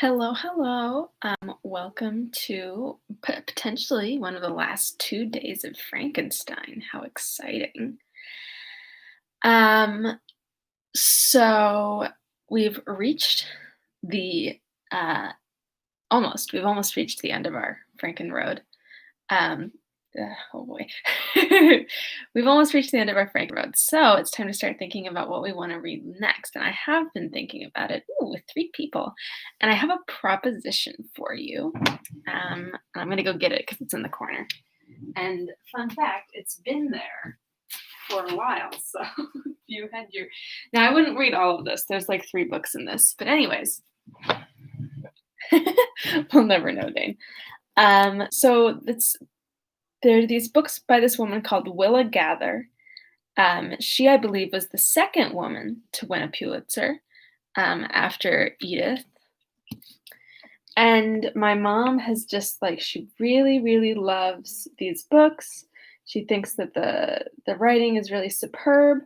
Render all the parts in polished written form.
Hello, hello. Welcome to potentially one of the last 2 days of Frankenstein. How exciting. Um, so we've reached the we've almost reached the end of our Franken Road. Um, oh boy. We've almost reached the end of our Franken Road. So it's time to start thinking about what we want to read next. And I have been thinking about it with 3 people. And I have a proposition for you. I'm going to go get it because it's in the corner. And fun fact, it's been there for a while. So if you had your. Now, I wouldn't read all of this. There's like 3 books in this. But, anyways, we'll never know, Dane. There are these books by this woman called Willa Gather. She, I believe, was the second woman to win a Pulitzer after Edith. And my mom has just she really, really loves these books. She thinks that the writing is really superb.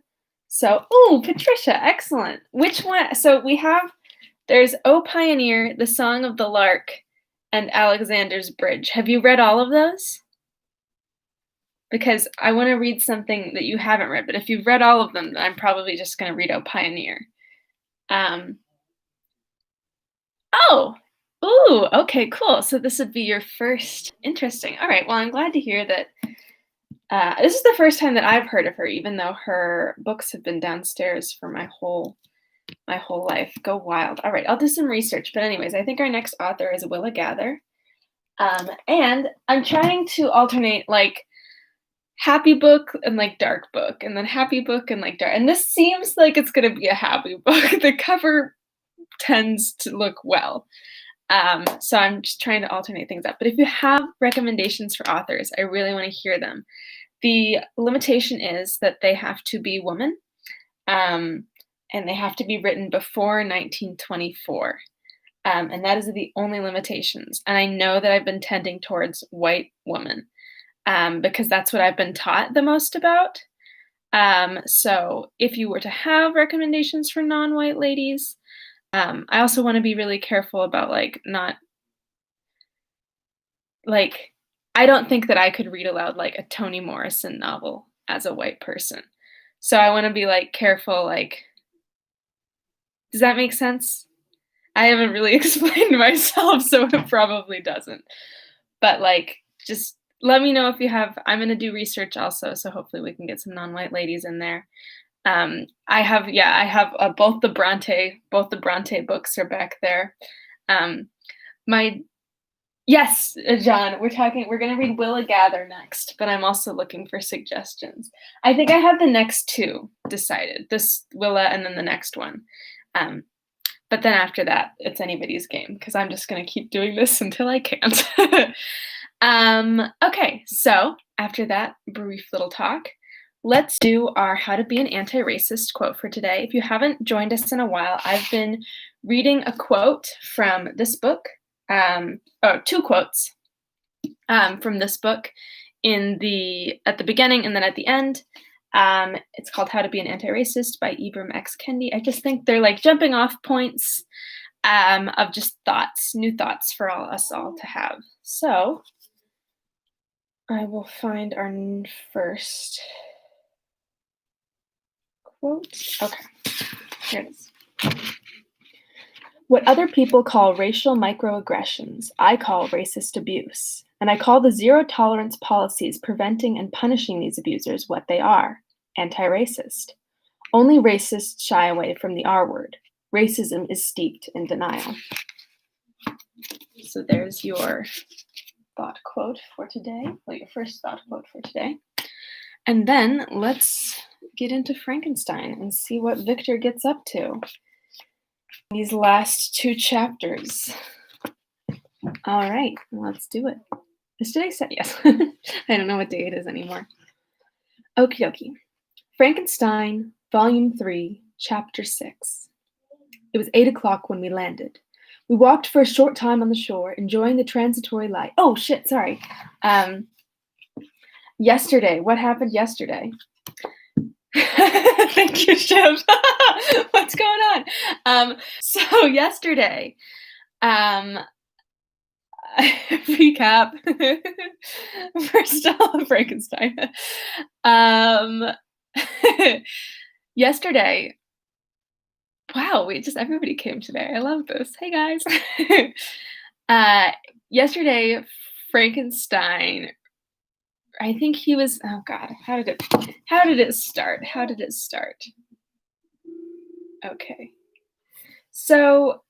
So, Patricia, excellent. Which one? So there's O Pioneer, The Song of the Lark, and Alexander's Bridge. Have you read all of those? Because I want to read something that you haven't read, but if you've read all of them, then I'm probably just going to read O Pioneer. Okay, cool. So this would be your first. Interesting. All right. Well, I'm glad to hear that. This is the first time that I've heard of her, even though her books have been downstairs for my whole life. Go wild. All right, I'll do some research. But anyways, I think our next author is Willa Gather. And I'm trying to alternate happy book and dark book, and then happy book and dark. And this seems like it's going to be a happy book. The cover tends to look well. So I'm just trying to alternate things up. But if you have recommendations for authors, I really want to hear them. The limitation is that they have to be women, and they have to be written before 1924. And that is the only limitations. And I know that I've been tending towards white women because that's what I've been taught the most about. So if you were to have recommendations for non-white ladies, I also want to be really careful about I don't think that I could read aloud a Toni Morrison novel as a white person. So I want to be careful. Does that make sense? I haven't really explained myself, so it probably doesn't. But just let me know if you have. I'm going to do research also, so hopefully we can get some non-white ladies in there. I have both the Bronte books are back there. Yes, John, we're going to read Willa Gather next, but I'm also looking for suggestions. I think I have the next 2 decided, this Willa and then the next one. But then after that, it's anybody's game because I'm just going to keep doing this until I can't. Okay, so after that brief little talk, let's do our How to Be an Anti-Racist quote for today. If you haven't joined us in a while, I've been reading a quote from this book, 2 quotes from this book at the beginning and then at the end. It's called How to Be an Antiracist by Ibram X. Kendi. I just think they're jumping off points of just new thoughts for us all to have. So I will find our first quote. Okay, here it is. What other people call racial microaggressions, I call racist abuse. And I call the zero-tolerance policies preventing and punishing these abusers what they are, anti-racist. Only racists shy away from the R word. Racism is steeped in denial. So there's your thought quote for today, your first thought quote for today. And then let's get into Frankenstein and see what Victor gets up to these last 2 chapters. All right, let's do it. Is today set? Yes. I don't know what day it is anymore. Okie dokie. Frankenstein, Volume 3, Chapter 6. It was 8 o'clock when we landed. We walked for a short time on the shore, enjoying the transitory light. Oh, shit, sorry. Yesterday. What happened yesterday? Thank you, Shiv. What's going on? So yesterday, Um, recap. First of all, Frankenstein. Um, yesterday, wow, we just everybody came today. I love this. Hey guys. uh, yesterday, Frankenstein. I think he was. Oh God, how did it start? How did it start? Okay, so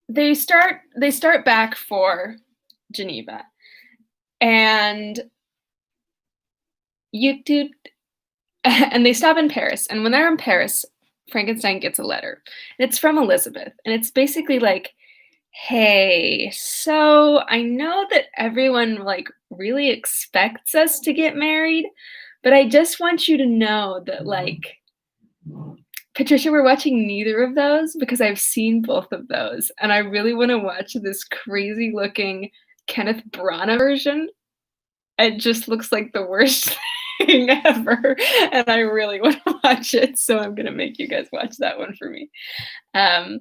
they start back for Geneva, and you do, and they stop in Paris. And when they're in Paris, Frankenstein gets a letter, and it's from Elizabeth, and it's basically like, "Hey, so I know that everyone like really expects us to get married, but I just want you to know that like." Patricia, we're watching neither of those because I've seen both of those, and I really want to watch this crazy looking Kenneth Branagh version. It just looks like the worst thing ever, and I really want to watch it, so I'm gonna make you guys watch that one for me. Um,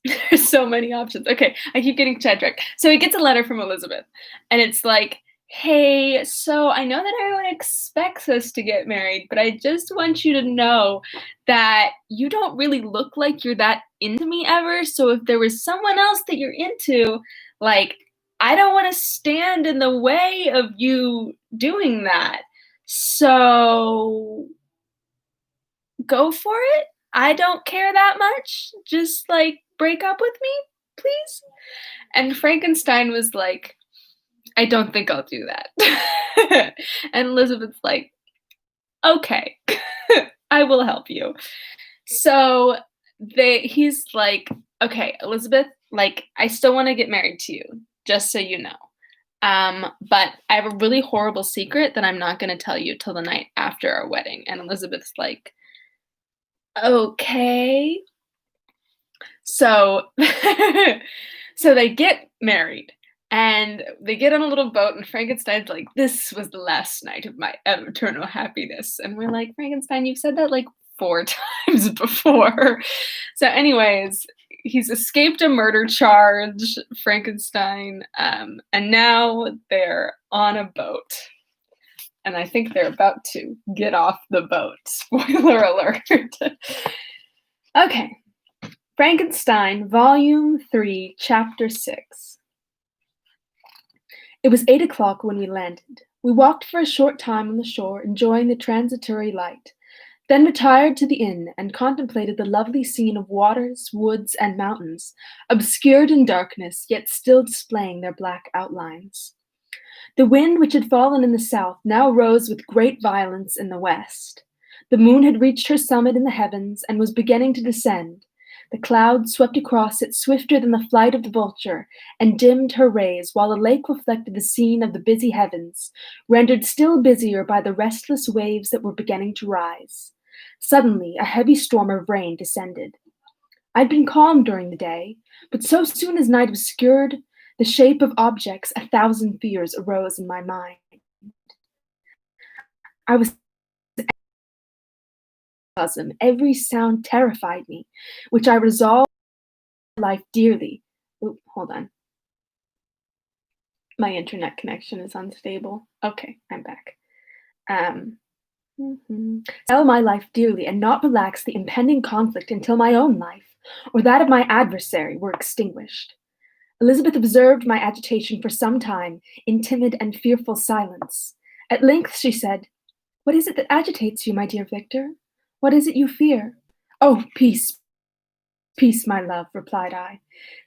there's so many options. Okay, I keep getting sidetracked. So he gets a letter from Elizabeth, and it's like, "Hey, so I know that everyone expects us to get married, but I just want you to know that you don't really look like you're that into me ever. So if there was someone else that you're into, like, I don't want to stand in the way of you doing that. So go for it. I don't care that much. Just like break up with me, please." And Frankenstein was like, "I don't think I'll do that." And Elizabeth's like, "Okay, I will help you." So he's like, "Okay, Elizabeth, like I still want to get married to you, just so you know. But I have a really horrible secret that I'm not going to tell you till the night after our wedding." And Elizabeth's like, "Okay." So so they get married, and they get on a little boat, and Frankenstein's like, "This was the last night of my eternal happiness." And we're like, "Frankenstein, you've said that like 4 times before." So anyways, he's escaped a murder charge, Frankenstein, and now they're on a boat. And I think they're about to get off the boat. Spoiler alert. Okay. Frankenstein, Volume 3, Chapter 6. It was 8 o'clock when we landed. We walked for a short time on the shore, enjoying the transitory light, then retired to the inn and contemplated the lovely scene of waters, woods, and mountains, obscured in darkness, yet still displaying their black outlines. The wind, which had fallen in the south, now rose with great violence in the west. The moon had reached her summit in the heavens and was beginning to descend. The clouds swept across it swifter than the flight of the vulture, and dimmed her rays, while the lake reflected the scene of the busy heavens, rendered still busier by the restless waves that were beginning to rise. Suddenly, a heavy storm of rain descended. I'd been calm during the day, but so soon as night obscured the shape of objects, 1,000 fears arose in my mind. I was every sound terrified me, which I resolved life dearly. Oop, hold on. My internet connection is unstable. Okay, I'm back. Sell my life dearly and not relax the impending conflict until my own life, or that of my adversary, were extinguished. Elizabeth observed my agitation for some time in timid and fearful silence. At length she said, "What is it that agitates you, my dear Victor? What is it you fear?" "Oh, peace, peace, my love," replied I.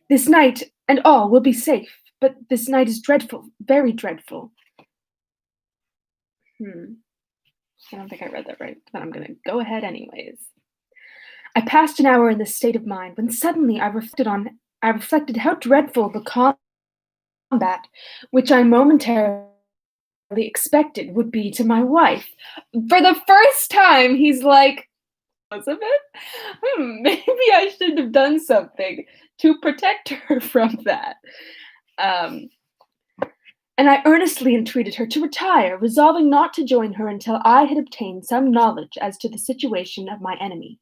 "This night and all will be safe, but this night is dreadful, very dreadful." I don't think I read that right, but I'm going to go ahead anyways. I passed an hour in this state of mind when suddenly I reflected how dreadful the combat which I momentarily expected would be to my wife. For the first time, he's like, "Elizabeth, maybe I should have done something to protect her from that." And I earnestly entreated her to retire, resolving not to join her until I had obtained some knowledge as to the situation of my enemy.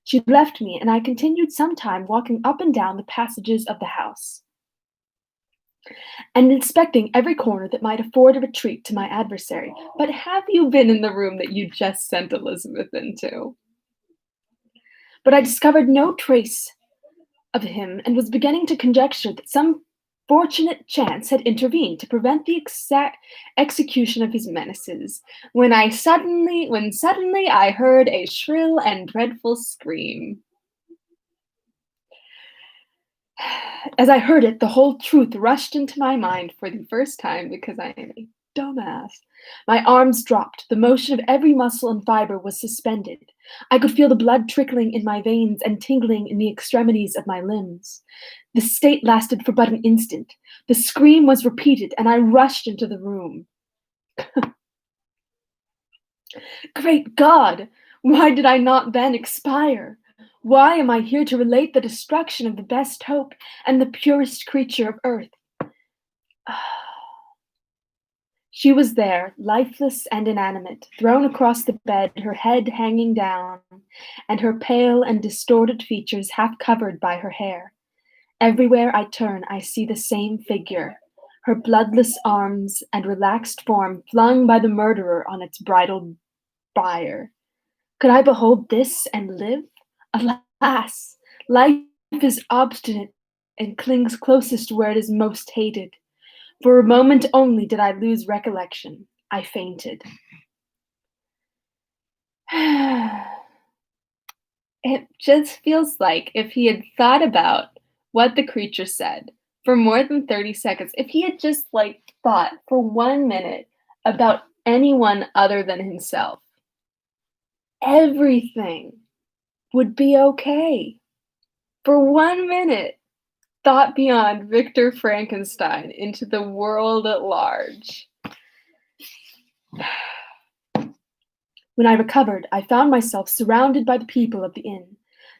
She left me, and I continued some time walking up and down the passages of the house, and inspecting every corner that might afford a retreat to my adversary. But have you been in the room that you just sent Elizabeth into? But I discovered no trace of him, and was beginning to conjecture that some fortunate chance had intervened to prevent the exact execution of his menaces, when suddenly I heard a shrill and dreadful scream. As I heard it, the whole truth rushed into my mind for the first time because I am a dumbass. My arms dropped. The motion of every muscle and fiber was suspended. I could feel the blood trickling in my veins and tingling in the extremities of my limbs. The state lasted for but an instant. The scream was repeated, and I rushed into the room. Great God! Why did I not then expire? Why am I here to relate the destruction of the best hope and the purest creature of earth? She was there, lifeless and inanimate, thrown across the bed, her head hanging down, and her pale and distorted features half covered by her hair. Everywhere I turn, I see the same figure, her bloodless arms and relaxed form flung by the murderer on its bridal bier. Could I behold this and live? Alas, life is obstinate and clings closest where it is most hated. For a moment only did I lose recollection. I fainted. It just feels like if he had thought about what the creature said for more than 30 seconds, if he had just thought for 1 minute about anyone other than himself, everything would be okay. For 1 minute, thought beyond Victor Frankenstein into the world at large. When I recovered, I found myself surrounded by the people of the inn.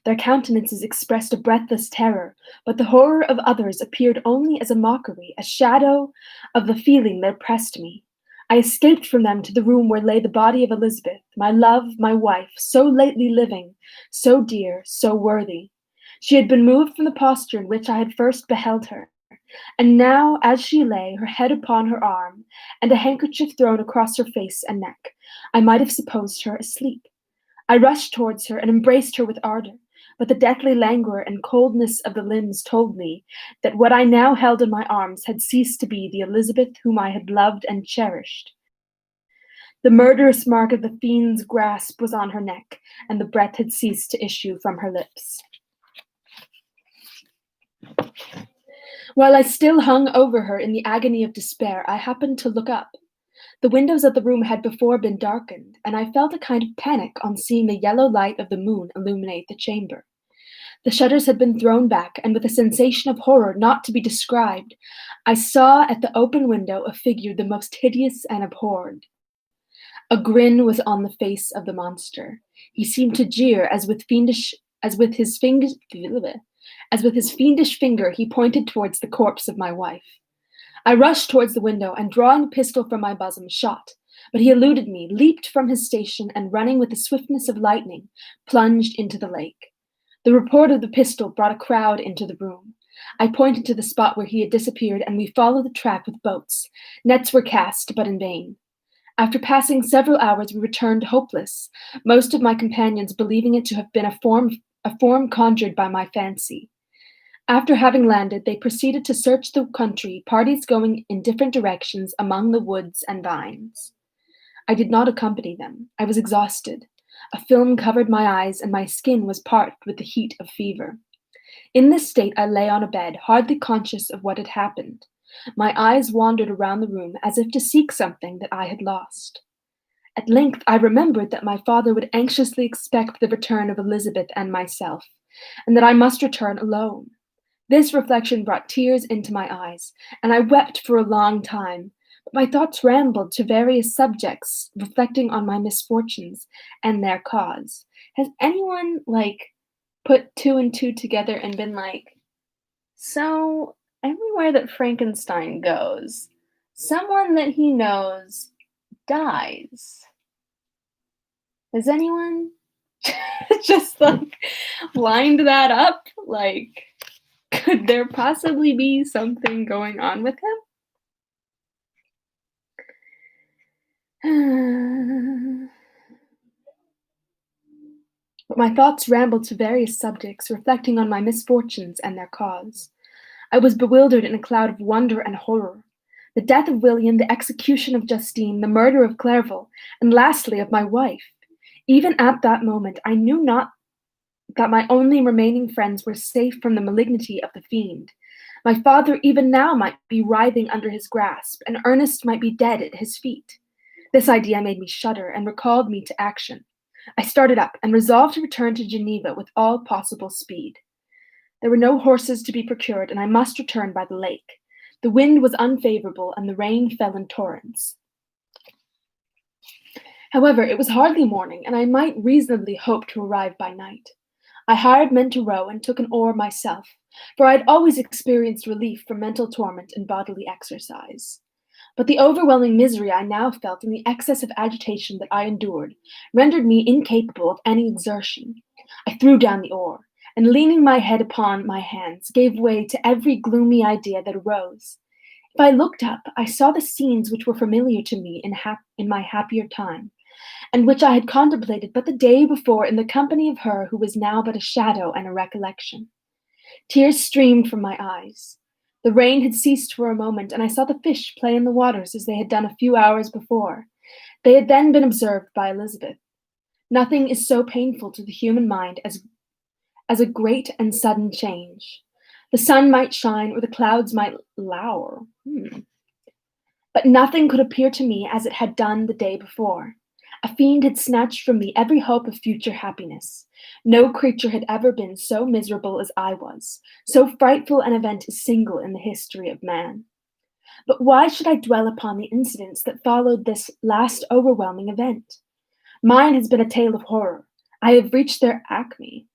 Their countenances expressed a breathless terror, but the horror of others appeared only as a mockery, a shadow of the feeling that oppressed me. I escaped from them to the room where lay the body of Elizabeth, my love, my wife, so lately living, so dear, so worthy. She had been moved from the posture in which I had first beheld her, and now, as she lay, her head upon her arm, and a handkerchief thrown across her face and neck, I might have supposed her asleep. I rushed towards her and embraced her with ardor, but the deathly languor and coldness of the limbs told me that what I now held in my arms had ceased to be the Elizabeth whom I had loved and cherished. The murderous mark of the fiend's grasp was on her neck, and the breath had ceased to issue from her lips. While I still hung over her in the agony of despair, I happened to look up. The windows of the room had before been darkened, and I felt a kind of panic on seeing the yellow light of the moon illuminate the chamber. The shutters had been thrown back, and with a sensation of horror not to be described, I saw at the open window a figure the most hideous and abhorred. A grin was on the face of the monster. He seemed to jeer as with his fiendish finger he pointed towards the corpse of my wife. I rushed towards the window and, drawing a pistol from my bosom, shot, but he eluded me, leaped from his station, and running with the swiftness of lightning, plunged into the lake. The report of the pistol brought a crowd into the room. I pointed to the spot where he had disappeared, and we followed the track with boats. Nets were cast, but in vain. After passing several hours, we returned hopeless, most of my companions believing it to have been a form conjured by my fancy. After having landed, they proceeded to search the country, parties going in different directions among the woods and vines. I did not accompany them. I was exhausted. A film covered my eyes, and my skin was parched with the heat of fever. In this state, I lay on a bed, hardly conscious of what had happened. My eyes wandered around the room as if to seek something that I had lost. At length, I remembered that my father would anxiously expect the return of Elizabeth and myself, and that I must return alone. This reflection brought tears into my eyes, and I wept for a long time, but my thoughts rambled to various subjects, reflecting on my misfortunes and their cause. Has anyone, put two and two together and been like, so everywhere that Frankenstein goes, someone that he knows dies? Has anyone? Just like lined that up. Like, could there possibly be something going on with him? But my thoughts rambled to various subjects, reflecting on my misfortunes and their cause. I was bewildered in a cloud of wonder and horror. The death of William, the execution of Justine, the murder of Clerval, and lastly of my wife. Even at that moment, I knew not that my only remaining friends were safe from the malignity of the fiend. My father even now might be writhing under his grasp, and Ernest might be dead at his feet. This idea made me shudder and recalled me to action. I started up and resolved to return to Geneva with all possible speed. There were no horses to be procured, and I must return by the lake. The wind was unfavorable, and the rain fell in torrents. However, it was hardly morning, and I might reasonably hope to arrive by night. I hired men to row and took an oar myself, for I had always experienced relief from mental torment and bodily exercise. But the overwhelming misery I now felt and the excess of agitation that I endured rendered me incapable of any exertion. I threw down the oar, and leaning my head upon my hands, gave way to every gloomy idea that arose. If I looked up, I saw the scenes which were familiar to me in my happier time, and which I had contemplated but the day before in the company of her who was now but a shadow and a recollection. Tears streamed from my eyes. The rain had ceased for a moment, and I saw the fish play in the waters as they had done a few hours before. They had then been observed by Elizabeth. Nothing is so painful to the human mind as a great and sudden change. The sun might shine or the clouds might lower. But nothing could appear to me as it had done the day before. A fiend had snatched from me every hope of future happiness. No creature had ever been so miserable as I was. So frightful an event is single in the history of man. But why should I dwell upon the incidents that followed this last overwhelming event? Mine has been a tale of horror. I have reached their acme.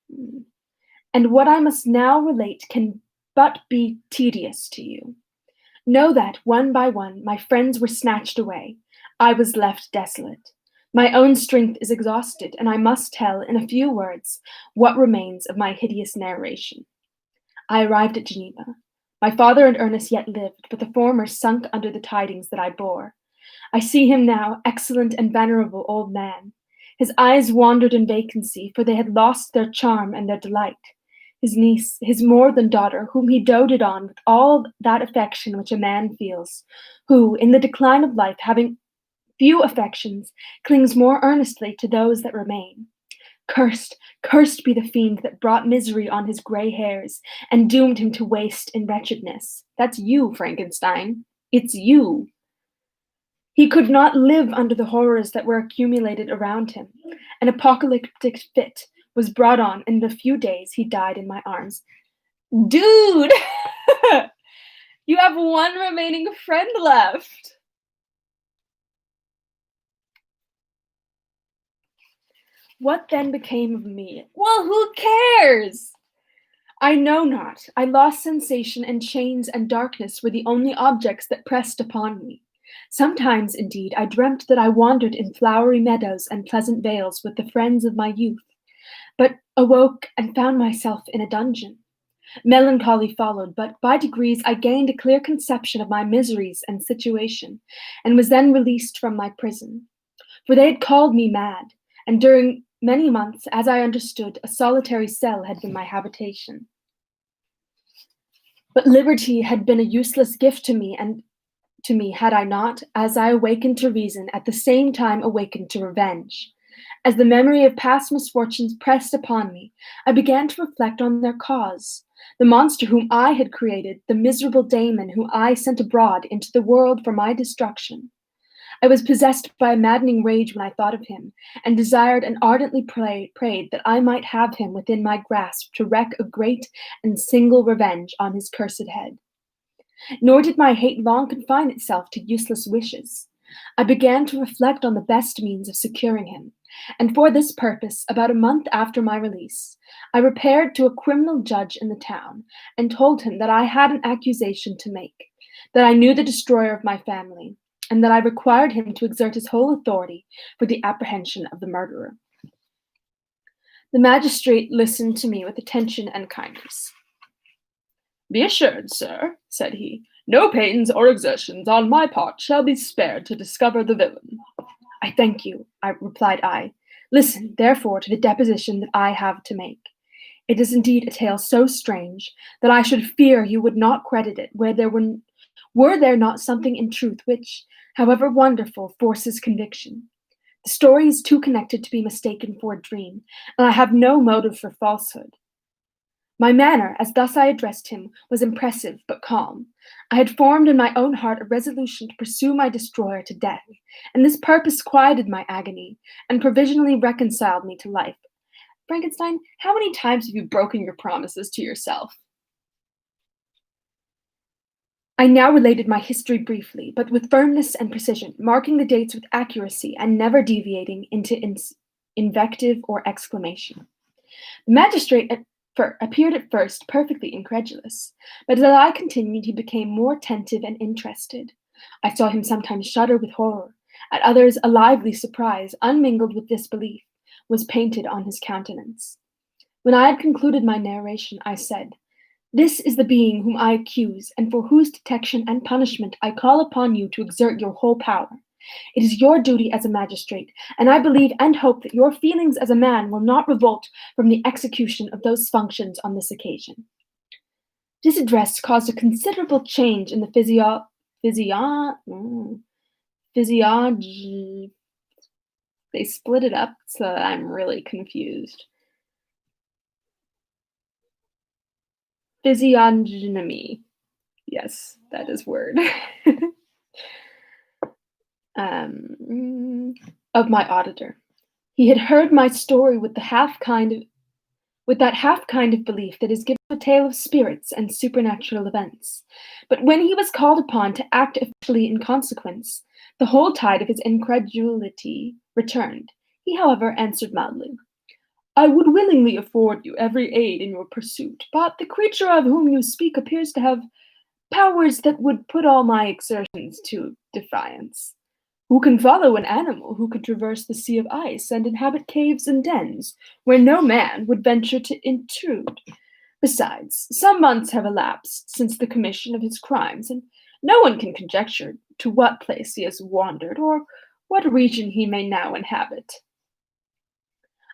And what I must now relate can but be tedious to you. Know that, one by one, my friends were snatched away. I was left desolate. My own strength is exhausted, and I must tell, in a few words, what remains of my hideous narration. I arrived at Geneva. My father and Ernest yet lived, but the former sunk under the tidings that I bore. I see him now, excellent and venerable old man. His eyes wandered in vacancy, for they had lost their charm and their delight. His niece, his more than daughter, whom he doted on with all that affection which a man feels, who, in the decline of life, having few affections, clings more earnestly to those that remain. Cursed, cursed be the fiend that brought misery on his gray hairs and doomed him to waste in wretchedness. That's you, Frankenstein. It's you. He could not live under the horrors that were accumulated around him. An apocalyptic fit was brought on, and in a few days he died in my arms. Dude! You have one remaining friend left. What then became of me? Well, who cares? I know not. I lost sensation, and chains and darkness were the only objects that pressed upon me. Sometimes, indeed, I dreamt that I wandered in flowery meadows and pleasant vales with the friends of my youth, but awoke and found myself in a dungeon. Melancholy followed, but by degrees I gained a clear conception of my miseries and situation, and was then released from my prison. For they had called me mad, and during many months, as I understood, a solitary cell had been my habitation. But liberty had been a useless gift to me, and to me had I not, as I awakened to reason, at the same time awakened to revenge. As the memory of past misfortunes pressed upon me, I began to reflect on their cause. The monster whom I had created, the miserable Damon whom I sent abroad into the world for my destruction. I was possessed by a maddening rage when I thought of him, and desired and ardently prayed that I might have him within my grasp to wreak a great and single revenge on his cursed head. Nor did my hate long confine itself to useless wishes. I began to reflect on the best means of securing him, and for this purpose, about a month after my release, I repaired to a criminal judge in the town, and told him that I had an accusation to make, that I knew the destroyer of my family, and that I required him to exert his whole authority for the apprehension of the murderer. The magistrate listened to me with attention and kindness. "Be assured, sir," said he, "no pains or exertions on my part shall be spared to discover the villain." "I thank you," replied I. "Listen, therefore, to the deposition that I have to make. It is indeed a tale so strange that I should fear you would not credit it were there not something in truth which, however wonderful, forces conviction. The story is too connected to be mistaken for a dream, and I have no motive for falsehood." My manner, as thus I addressed him, was impressive but calm. I had formed in my own heart a resolution to pursue my destroyer to death, and this purpose quieted my agony, and provisionally reconciled me to life. Frankenstein, how many times have you broken your promises to yourself? I now related my history briefly, but with firmness and precision, marking the dates with accuracy and never deviating into invective or exclamation. The magistrate appeared at first perfectly incredulous, but as I continued, he became more attentive and interested. I saw him sometimes shudder with horror; at others, a lively surprise, unmingled with disbelief, was painted on his countenance. When I had concluded my narration, I said, "This is the being whom I accuse, and for whose detection and punishment I call upon you to exert your whole power. It is your duty as a magistrate, and I believe and hope that your feelings as a man will not revolt from the execution of those functions on this occasion." This address caused a considerable change in the physiology. They split it up so that I'm really confused. Physiognomy. Yes, that is word. Of my auditor. He had heard my story with that half kind of belief that is given to a tale of spirits and supernatural events. But when he was called upon to act officially in consequence, the whole tide of his incredulity returned. He, however, answered mildly, "I would willingly afford you every aid in your pursuit, but the creature of whom you speak appears to have powers that would put all my exertions to defiance. Who can follow an animal who could traverse the sea of ice and inhabit caves and dens where no man would venture to intrude? Besides, some months have elapsed since the commission of his crimes, and no one can conjecture to what place he has wandered or what region he may now inhabit.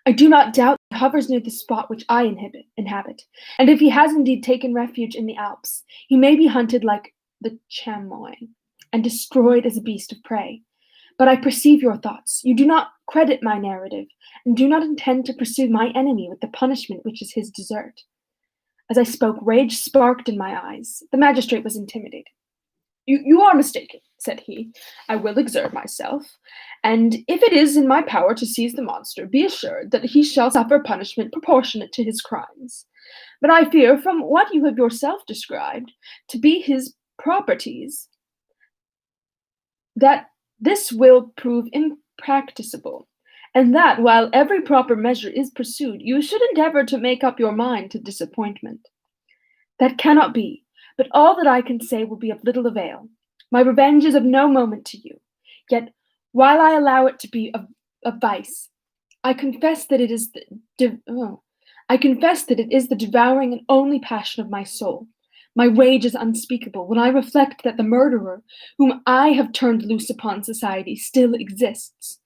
I do not doubt he hovers near the spot which I inhabit, and if he has indeed taken refuge in the Alps, he may be hunted like the chamois and destroyed as a beast of prey. But I perceive your thoughts. You do not credit my narrative, and do not intend to pursue my enemy with the punishment which is his desert." As I spoke, rage sparkled in my eyes. The magistrate was intimidated. You are mistaken," said he. "I will exert myself, and if it is in my power to seize the monster, be assured that he shall suffer punishment proportionate to his crimes. But I fear, from what you have yourself described to be his properties, that this will prove impracticable, and that, while every proper measure is pursued, you should endeavor to make up your mind to disappointment. That cannot be, but all that I can say will be of little avail. My revenge is of no moment to you. Yet, while I allow it to be a vice, I confess that it is the devouring and only passion of my soul. My rage is unspeakable when I reflect that the murderer, whom I have turned loose upon society, still exists.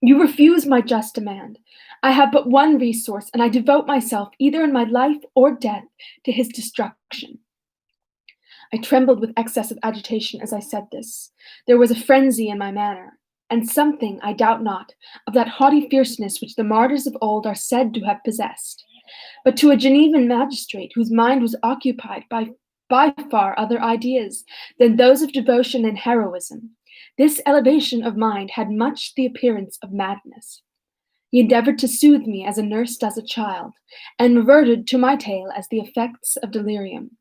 You refuse my just demand. I have but one resource, and I devote myself, either in my life or death, to his destruction." I trembled with excess of agitation as I said this. There was a frenzy in my manner, and something, I doubt not, of that haughty fierceness which the martyrs of old are said to have possessed. But to a Genevan magistrate whose mind was occupied by far other ideas than those of devotion and heroism, this elevation of mind had much the appearance of madness. He endeavored to soothe me as a nurse does a child, and reverted to my tale as the effects of delirium.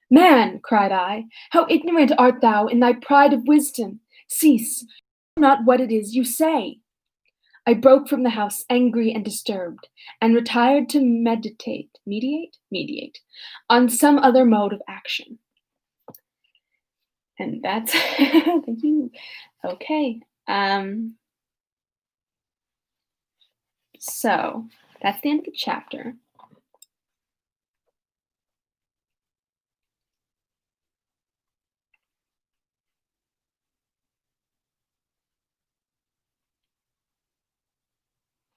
"Man," cried I, "how ignorant art thou in thy pride of wisdom! Cease, you know not what it is you say." I broke from the house angry and disturbed, and retired to mediate on some other mode of action. And that's thank you. Okay. So That's the end of the chapter.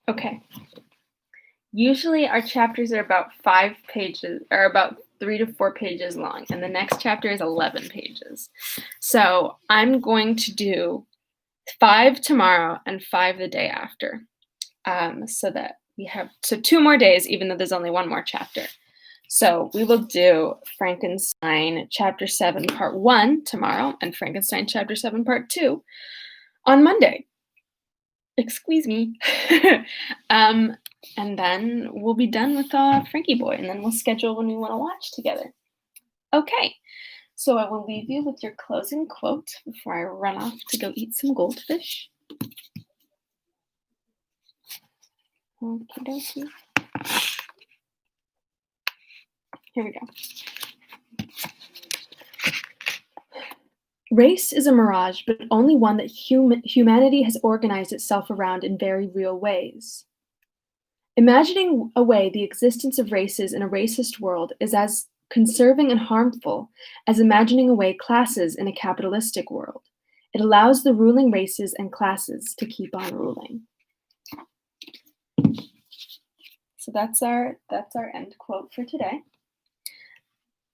Okay. Usually our chapters are about 5 pages, or about 3 to 4 pages long, and the next chapter is 11 pages. So I'm going to do 5 tomorrow and 5 the day after, so that we have 2 more days, even though there's only 1 more chapter. So we will do Frankenstein Chapter 7 Part 1 tomorrow and Frankenstein Chapter 7 Part 2 on Monday. Excuse me. And then we'll be done with Frankie Boy, and then we'll schedule when we want to watch together. Okay, so I will leave you with your closing quote before I run off to go eat some goldfish. Okie dokie. Here we go. Race is a mirage, but only one that humanity has organized itself around in very real ways. Imagining away the existence of races in a racist world is as conserving and harmful as imagining away classes in a capitalistic world. It allows the ruling races and classes to keep on ruling. So that's our end quote for today.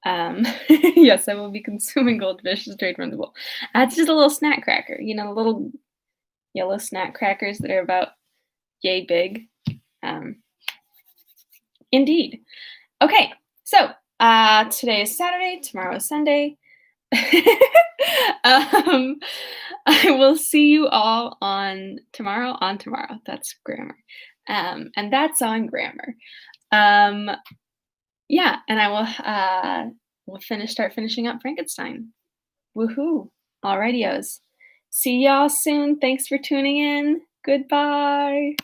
Yes, I will be consuming goldfish straight from the bowl. That's just a little snack cracker, the little yellow snack crackers that are about yay big. Indeed. Okay, so today is Saturday, tomorrow is Sunday. I will see you all on tomorrow. That's grammar. And that's on grammar. Yeah, and I will start finishing up Frankenstein. Woohoo. All rightios. See y'all soon. Thanks for tuning in. Goodbye.